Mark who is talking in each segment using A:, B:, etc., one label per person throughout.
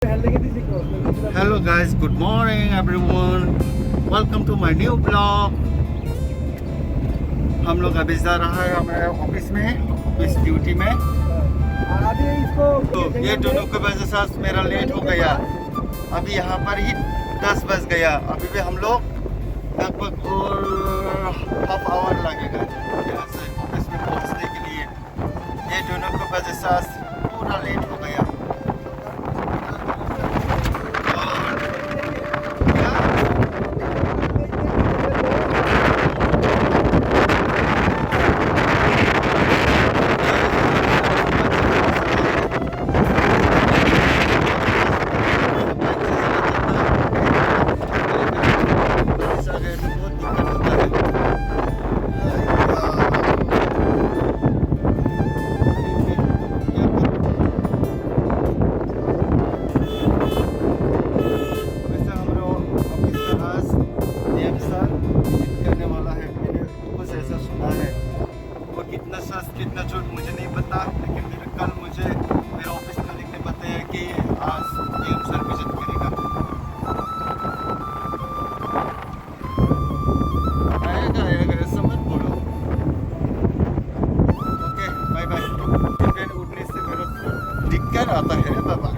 A: Hello guys, good morning everyone. Welcome to my new vlog. हम लोग अभी जा रहा है हमारे ऑफिस में, ऑफिस ड्यूटी में। तो ये दोनों की वजह से मेरा लेट हो गया। अभी यहाँ पर ही 10 बज गया। अभी भी हम लोग लगभग और हाफ आवर लगेगा यहाँ से ऑफिस में पहुँचने के लिए। ये दोनों की वजह से पूरा लेट हो गया। कितना झूठ मुझे नहीं पता, लेकिन कल मुझे मेरे ऑफिस कलीग ने बताया कि आज डीएम सर विजिट करेगा। आएगा ऐसा मत बोलो। Okay bye bye. ट्रेन उठने से मेरा दिक्कत आता है रे बाबा।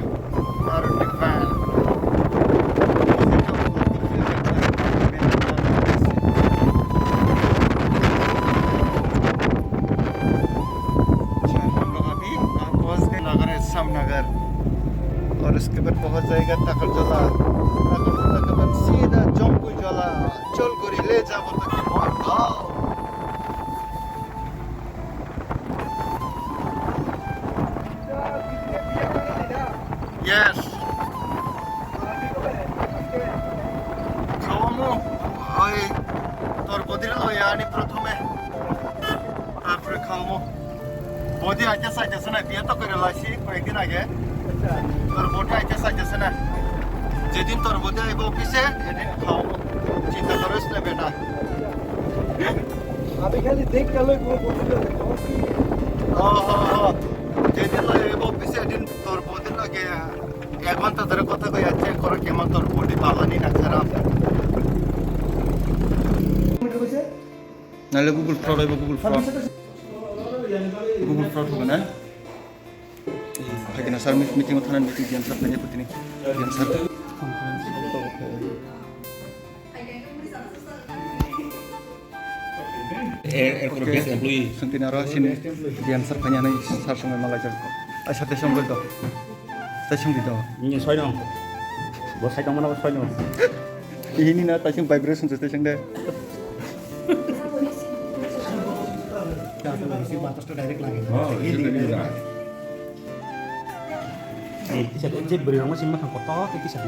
A: नगर और उसके बाद पहुंच जाएगा तकरजला। तकरजला के बाद सीधा जंकुजला चलगुड़ी ले जाबो तो कि गाँव। यस खाओमो ओय তোর বদিরা লয়া আনি প্রথমে তারপরে খাওমো। বদি আইতে চাইতেছে না, বিয়ে তো করে লাইছি কয়েকদিন আগে। তোর বদি আইতে চাইতেছে না। যেদিন তোর বদি আইব অফিসে সেদিন খাওয়াবো, চিন্তা করিস না বেটা।
B: আমি খালি দেখ গেল
A: যেদিন আইব অফিসে সেদিন তোর বদির লাগে 1 ঘন্টা ধরে কথা কই আছে করে কেমন তোর বডি বালানি না খারাপ। নালে গুগল ফ্রড হইব, গুগল ফ্রড होगा ना। ना सर मीटिंग में थाना मीटिंग गेम सर नहीं पति नहीं गेम सर संतिना रो सिन गेम सर फैया नहीं सर संग माला जब अच्छा ते संग दो ते संग दो
B: ini soy dong bos saya kamu nama soy dong
A: ini na tasing vibration te संग दे
B: isi batas tuh direct lagi. Bisa aja beri nama sih makan kotor itu bisa.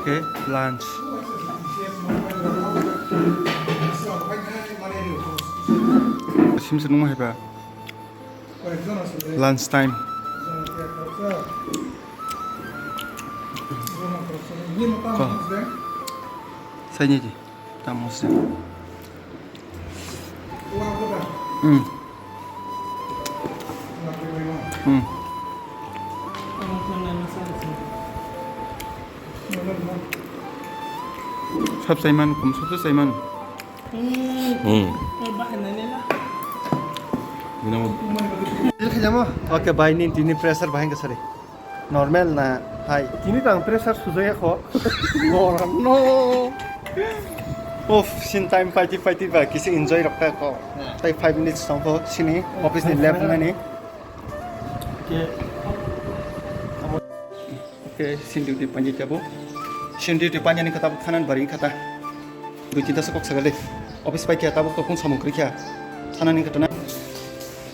A: Okay, lunch. Seems no more about lunch time. Saya ni je, tamu saya. सब सैमान कम सब सैमान okay भाई नी तिनी pressure भाइंगे सरे normal ना हाय
B: Ini tang pressure sudah kok.
A: नो ओफ सिन टाइम फाइटी बा किसी एन्जॉय रखता को ताई 5 मिनट्स संको सिनी ऑफिस नि लेफ्ट में नि ओके सिन ड्यूटी पंजी जाबो सिन ड्यूटी पानी नि कता खानान बारि खाता गुचिता सकक सगले ऑफिस पाइ क्या ताबो तो कुन सामग्री क्या थाना नि कतना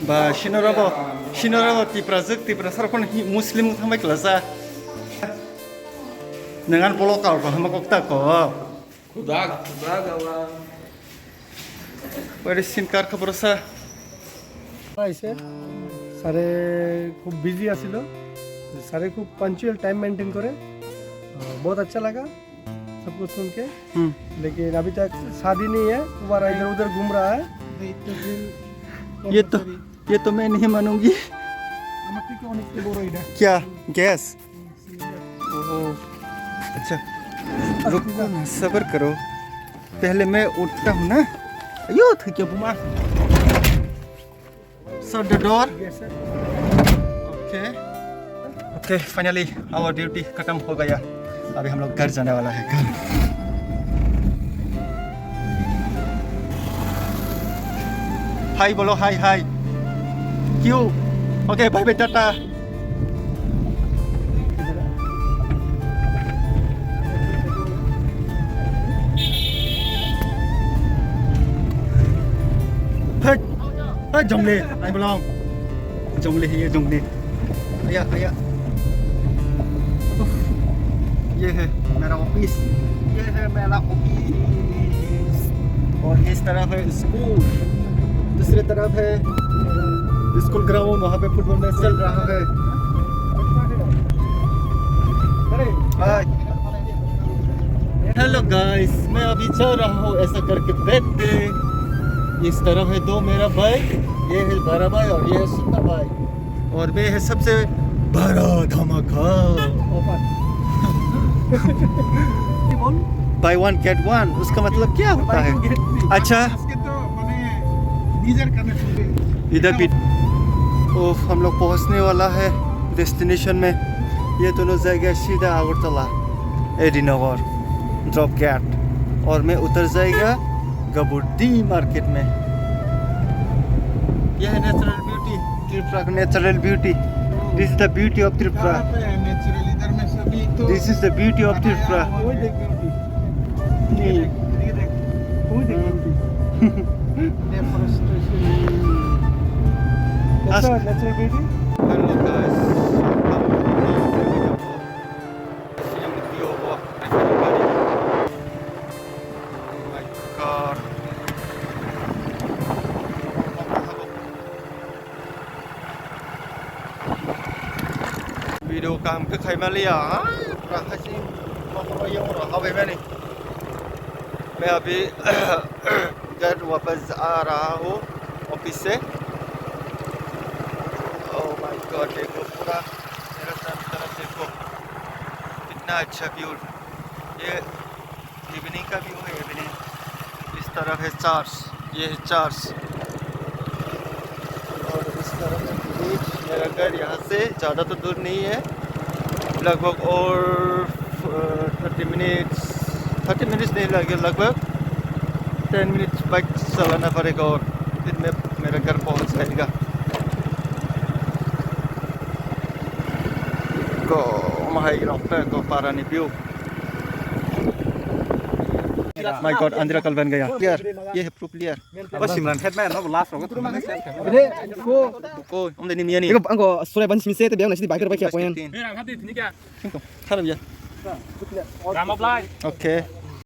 A: बा सिनराबो तिप्रा सारखन मुस्लिम थांबाय क्लासा नोंगान ब्लक आउट हामा कक्ता को
C: खुदा गावा
A: बड़े सिनकार खबर सा
D: আইছে सारे खूब बिजी आसिलो सारे खूब पंचुअल टाइम मेंटेन करे बहुत अच्छा लगा सब कुछ सुन के लेकिन अभी तक शादी नहीं है दोबारा इधर उधर घूम रहा है
A: ये तो मैं नहीं मानूंगी क्या गैस ओह अच्छा रुको ना सब्र करो पहले मैं उठता हूँ ना अयो थक गया बुमा shut the door okay finally our duty खत्म हो गया अभी हम लोग घर जाने वाला है घर हाय बोलो हाय हाय क्यों ओके बाय बाय टाटा जंगले आई बोलाऊं जंगले है ये जंगले आया आया ये है मेरा ऑफिस ये है मेरा ऑफिस और इस तरफ है स्कूल दूसरी तरफ है स्कूल ग्राउंड वहाँ पे फुटबॉल मैच चल रहा है हेलो गाइस मैं अभी जा रहा हूँ ऐसा करके बैठ के इस तरफ है दो मेरा भाई ये है बड़ा भाई और ये है छोटा भाई और मैं है सबसे बड़ा धमाका बाय वन गेट वन उसका मतलब क्या होता है अच्छा इधर भी ओह हम लोग पहुंचने वाला है डेस्टिनेशन में ये दोनों जगह सीधा अगरतला एडीनगर ड्रॉप गेट और मैं उतर जाएगा गबुर्दी मार्केट में यह है नेचुरल ब्यूटी त्रिपुरा का natural beauty this is the beauty of Tripura this is the beauty of Tripura
D: natural beauty
A: hello guys video काम के खाई लिया मैं अभी घर वापस आ रहा हूँ ऑफिस से ओह माय गॉड देखो पूरा मेरा तरफ देखो कितना अच्छा व्यू ये इवनिंग का व्यू है इवनिंग इस तरफ है चर्च ये है चर्च और इस तरफ है बीच मेरा घर यहाँ से ज़्यादा तो दूर नहीं है लगभग और 30 मिनट्स नहीं लगे लगभग 10 मिनट्स बाइक चलाना पड़ेगा और फिर मैं मेरा घर पहुँच जाएगा को mahirap ko para ni view my god Andrea Kalban gaya clear ये है प्रूफ क्लियर
B: बस सिमरन हेड मैन अब लास्ट होगा
A: को om ni miani
B: 이거 안거 소리 반 심세 때 배우나 시디 바이크를 바이크 포인
A: Oke